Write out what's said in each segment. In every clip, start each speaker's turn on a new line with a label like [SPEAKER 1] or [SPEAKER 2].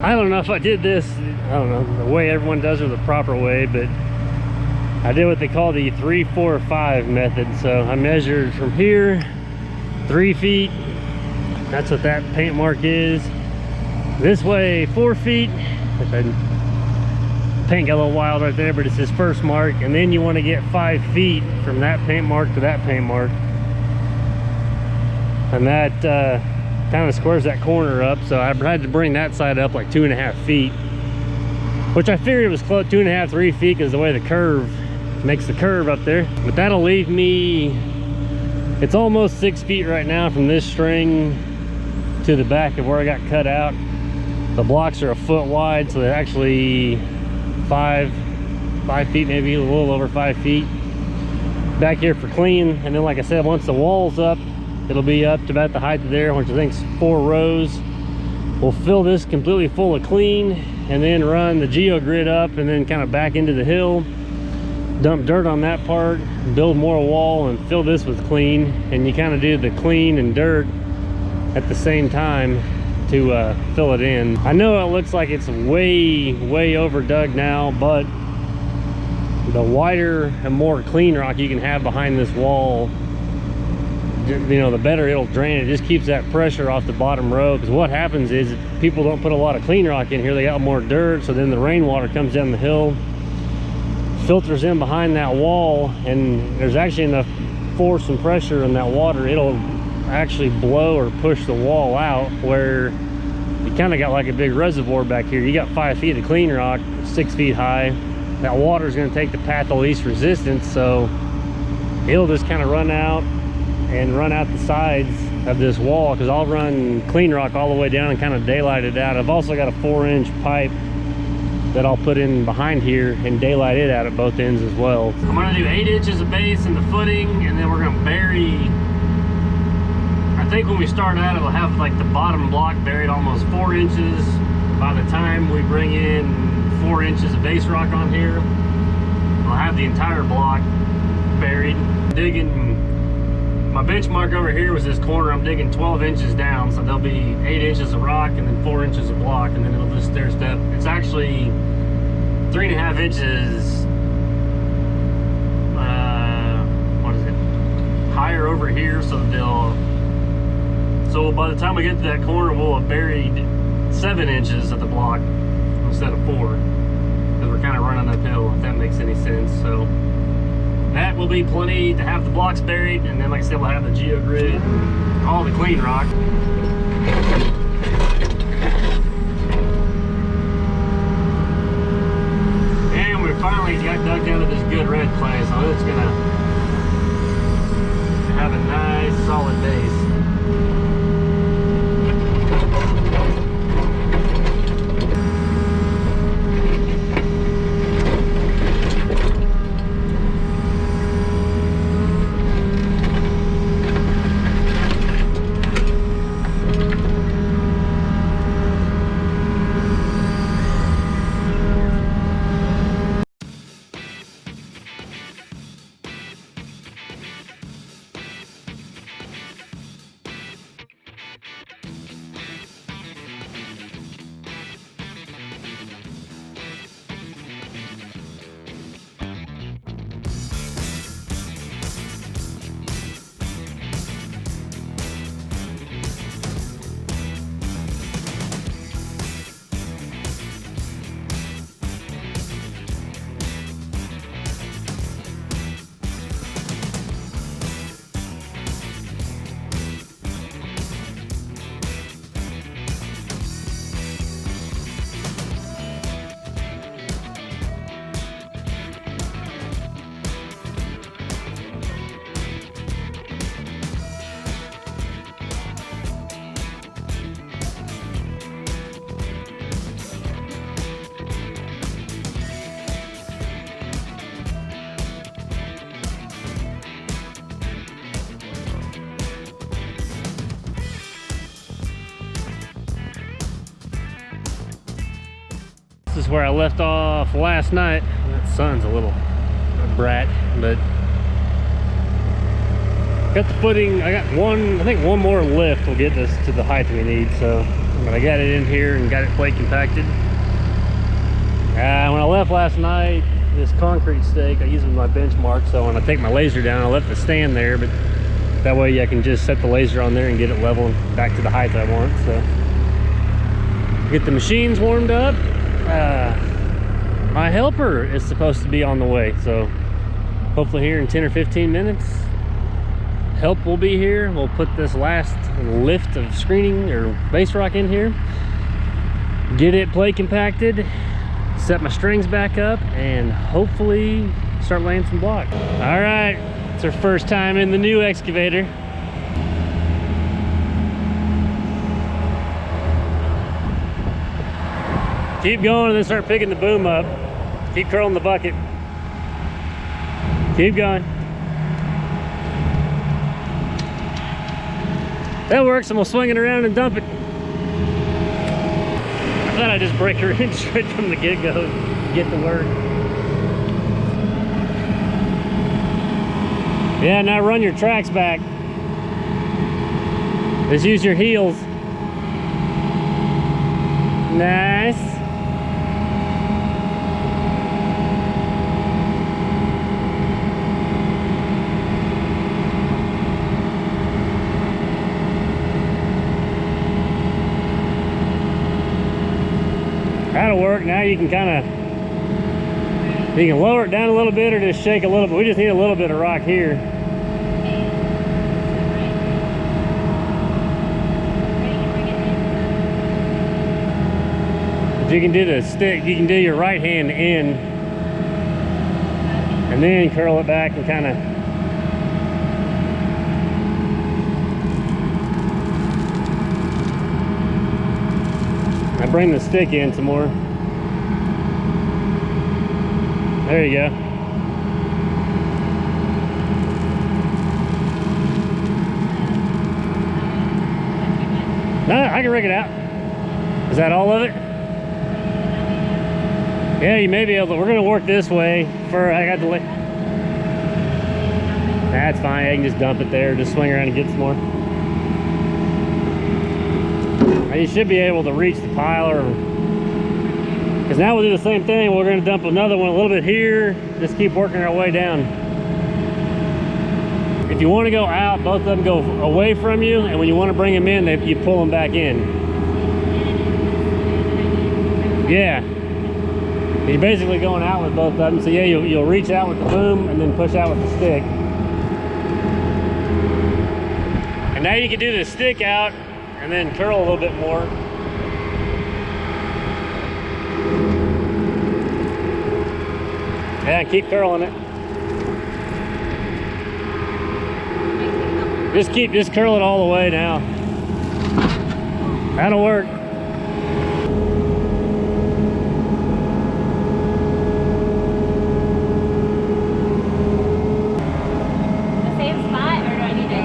[SPEAKER 1] I don't know if I did this, I don't know, the way everyone does it or the proper way, but I did what they call the 3, 4, 5 method. So I measured from here, 3 feet. That's what that paint mark is. This way, 4 feet. Which paint got a little wild right there, but it's his first mark. And then you want to get 5 feet from that paint mark to that paint mark. And that kind of squares that corner up. So I had to bring that side up like 2.5 feet, which I figured it was close, 2.5, 3 feet, because the way the curve makes the curve up there. But that'll leave me, it's almost 6 feet right now from this string to the back of where I got cut out. The blocks are a foot wide, so they're actually 5 feet, maybe a little over 5 feet back here for clean. And then, like I said, once the wall's up, it'll be up to about the height of there, which I think is 4 rows. We'll fill this completely full of clean and then run the geogrid up and then kind of back into the hill, dump dirt on that part, build more wall, and fill this with clean. And you kind of do the clean and dirt at the same time to fill it in. I know it looks like it's way over dug now, but the wider and more clean rock you can have behind this wall, you know, the better it'll drain. It just keeps that pressure off the bottom row, because what happens is people don't put a lot of clean rock in here, they got more dirt, so then the rainwater comes down the hill, filters in behind that wall, and there's actually enough force and pressure in that water, it'll actually blow or push the wall out, where you kind of got like a big reservoir back here. You got 5 feet of clean rock, 6 feet high. That water is going to take the path of least resistance, so it'll just kind of run out and run out the sides of this wall, because I'll run clean rock all the way down and kind of daylight it out. I've also got a 4-inch pipe that I'll put in behind here and daylight it out at both ends as well. I'm going to do 8 inches of base in the footing, and then we're going to bury, I think when we start out it'll have like the bottom block buried almost 4 inches. By the time we bring in 4 inches of base rock on here, I'll have the entire block buried. Digging, my benchmark over here was this corner. I'm digging 12 inches down, so there'll be 8 inches of rock and then 4 inches of block, and then it'll just stair step. It's actually 3.5 inches what is it, higher over here, so by the time we get to that corner, we'll have buried 7 inches of the block instead of 4, because we're kind of running uphill, if that makes any sense. So that will be plenty to have the blocks buried, and then like I said, we'll have the geogrid, all the clean rock. And we finally got dug down to this good red clay, so it's gonna have a nice solid base. This is where I left off last night. That sun's a little brat, but got the footing. I got one, I think one more lift will get us to the height we need, so but I got it in here and got it plate compacted. When I left last night, this concrete stake I use with my benchmark, so when I take my laser down, I left the stand there, but that way I can just set the laser on there and get it level and back to the height I want. So get the machines warmed up. My helper is supposed to be on the way, so hopefully here in 10 or 15 minutes help will be here. We'll put this last lift of screening or base rock in here, get it plate compacted, set my strings back up, and hopefully start laying some block. All right, it's our first time in the new excavator. Keep going and then start picking the boom up. Keep curling the bucket. Keep going. That works, and we'll swing it around and dump it. I thought I'd just break her in straight from the get-go and get to work. Yeah, now run your tracks back. Just use your heels. Nice. That'll work. Now you can you can lower it down a little bit or just shake a little bit. We just need a little bit of rock here. If you can do the stick, you can do your right hand in and then curl it back and kind of bring the stick in some more. There you go. No, I can rig it out. Is that all of it? Yeah, you may be able to. We're gonna work this way for. I got the. That's fine. I can just dump it there. Just swing around and get some more. You should be able to reach the pile, or because now we'll do the same thing. We're going to dump another one a little bit here. Just keep working our way down. If you want to go out, both of them go away from you, and when you want to bring them in, you pull them back in. Yeah, you're basically going out with both of them. So yeah, you'll reach out with the boom and then push out with the stick. And now you can do the stick out and then curl a little bit more. Yeah, keep curling it. Just curl it all the way now. That'll work.
[SPEAKER 2] The same spot, or do I need to?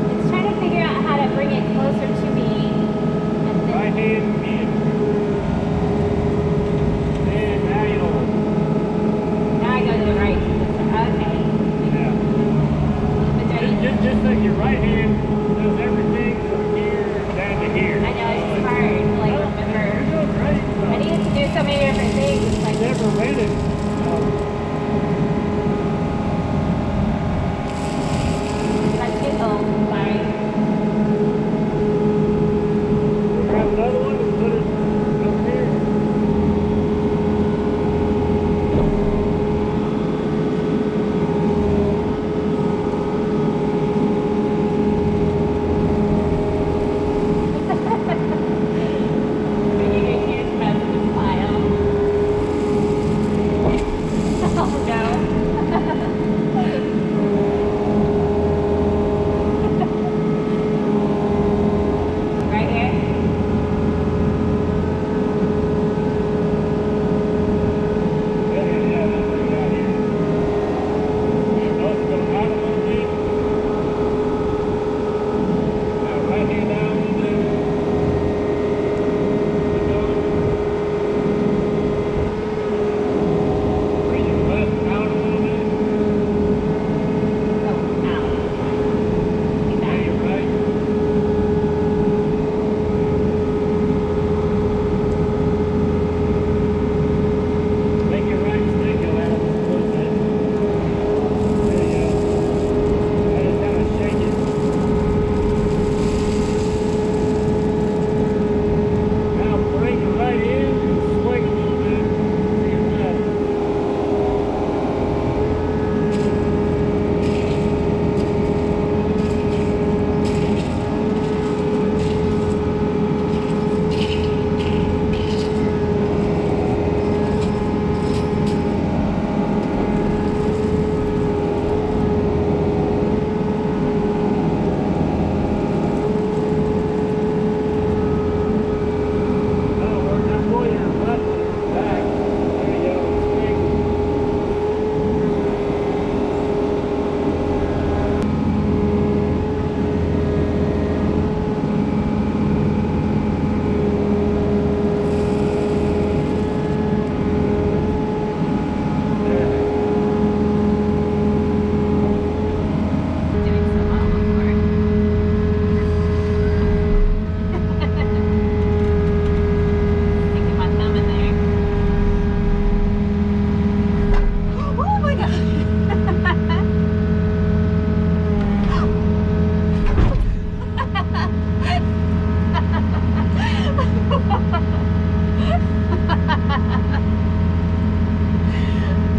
[SPEAKER 2] It's trying to figure out how to bring it closer to me.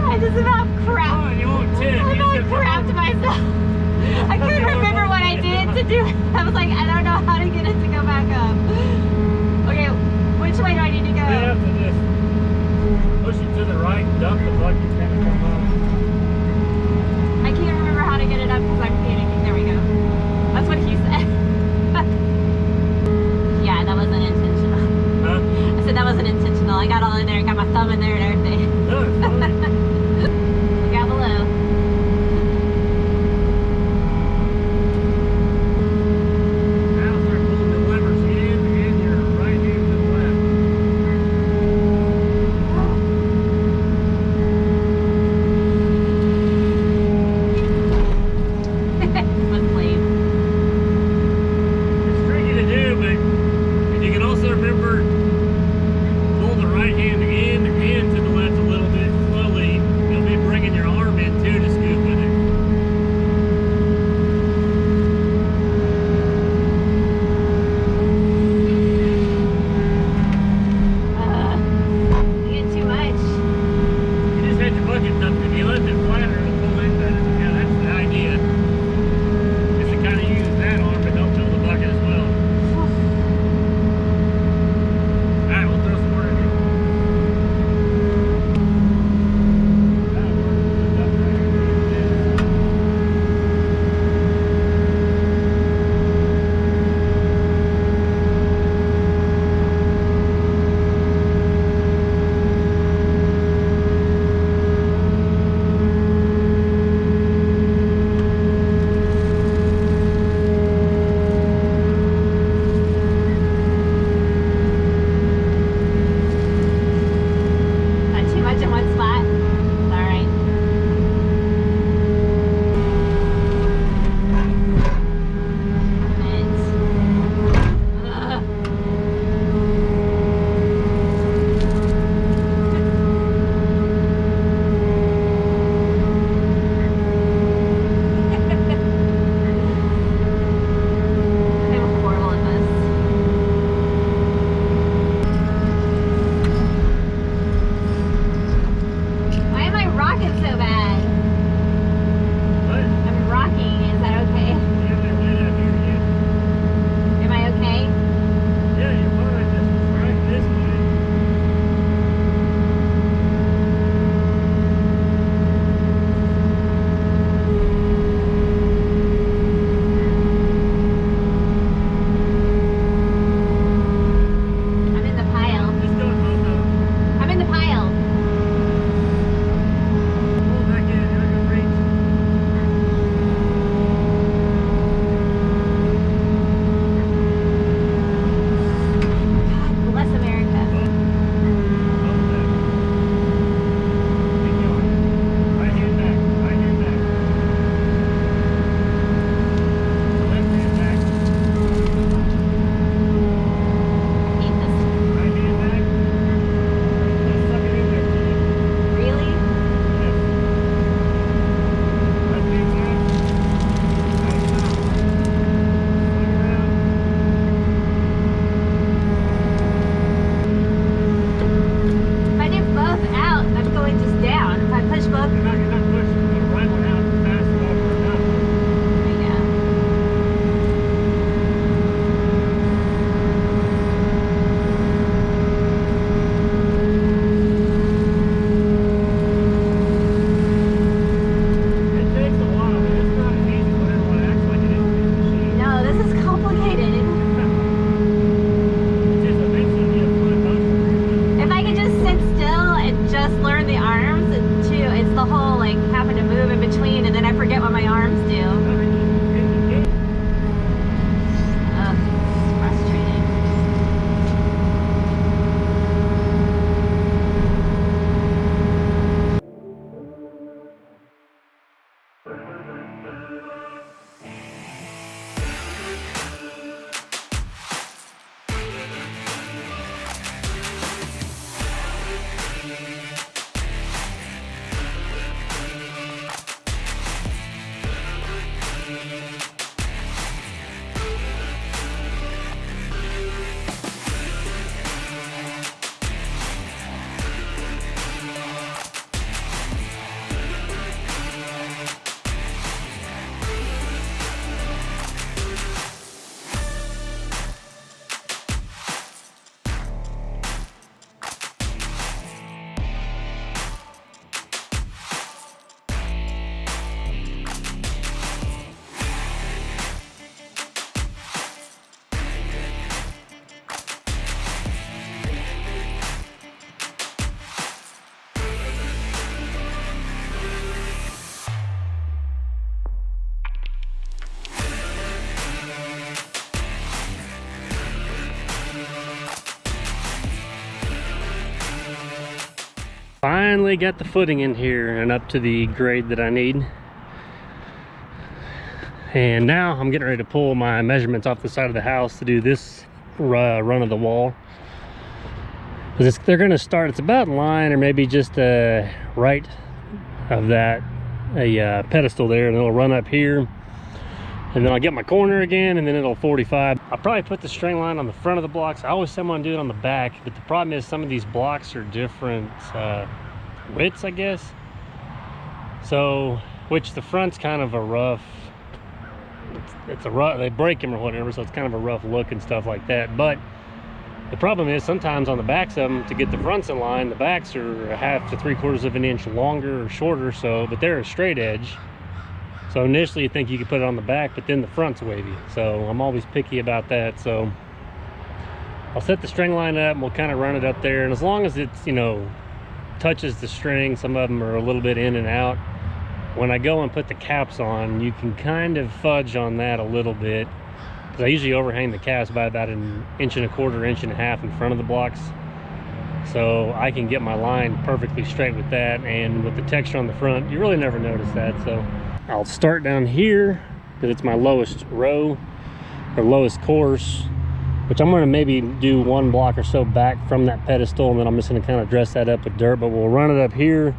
[SPEAKER 2] I just about crapped.
[SPEAKER 1] Come on, you won't tip.
[SPEAKER 2] I about crapped myself. I couldn't remember what I did to do it. I was like, I don't know how to get it to go back up. Okay, which way do I need to go?
[SPEAKER 1] You have to just push it to the right, dump the bucket, kind of come up.
[SPEAKER 2] I can't remember how to get it up because I'm panicking. There we go. That's what he said. Yeah, that wasn't intentional.
[SPEAKER 1] Huh?
[SPEAKER 2] I said that wasn't intentional. I got all in there, got my thumb in there and everything.
[SPEAKER 1] No, it's fine.
[SPEAKER 2] Look out below.
[SPEAKER 1] Now start pulling the levers in and your right hand to the left.
[SPEAKER 2] Was late.
[SPEAKER 1] It's tricky to do, but if you can also remember, pull the right hand in and to the left Finally got the footing in here and up to the grade that I need. And now I'm getting ready to pull my measurements off the side of the house to do this run of the wall. Because they're going to start, it's about in line or maybe just right of that, a pedestal there, and it'll run up here. And then I'll get my corner again, and then it'll 45. I'll probably put the string line on the front of the blocks. I always say I'm gonna do it on the back, but the problem is some of these blocks are different widths, I guess. So, which the front's kind of a rough, it's a rough, they break them or whatever, so it's kind of a rough look and stuff like that. But the problem is sometimes on the backs of them, to get the fronts in line, the backs are 1/2 to 3/4 of an inch longer or shorter, so, but they're a straight edge. So initially you think you could put it on the back, but then the front's wavy. So I'm always picky about that. So I'll set the string line up and we'll kind of run it up there. And as long as it's, you know, touches the string, some of them are a little bit in and out. When I go and put the caps on, you can kind of fudge on that a little bit. Because I usually overhang the caps by about 1 1/4 inch, 1.5 in front of the blocks. So I can get my line perfectly straight with that. And with the texture on the front, you really never notice that. So I'll start down here because it's my lowest row or lowest course, which I'm going to maybe do 1 block or so back from that pedestal, and then I'm just going to kind of dress that up with dirt. But we'll run it up here,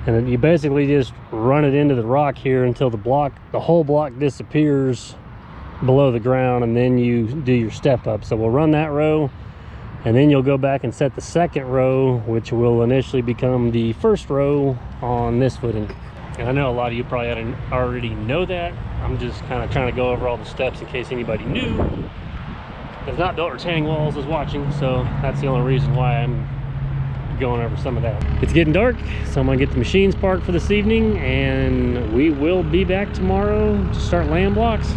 [SPEAKER 1] and then you basically just run it into the rock here until the whole block disappears below the ground, and then you do your step up. So we'll run that row, and then you'll go back and set the second row, which will initially become the first row on this footing. And I know a lot of you probably already know that. I'm just kind of trying to go over all the steps in case anybody new that's not built retaining walls is watching. So that's the only reason why I'm going over some of that. It's getting dark, so I'm gonna get the machines parked for this evening, and we will be back tomorrow to start laying blocks.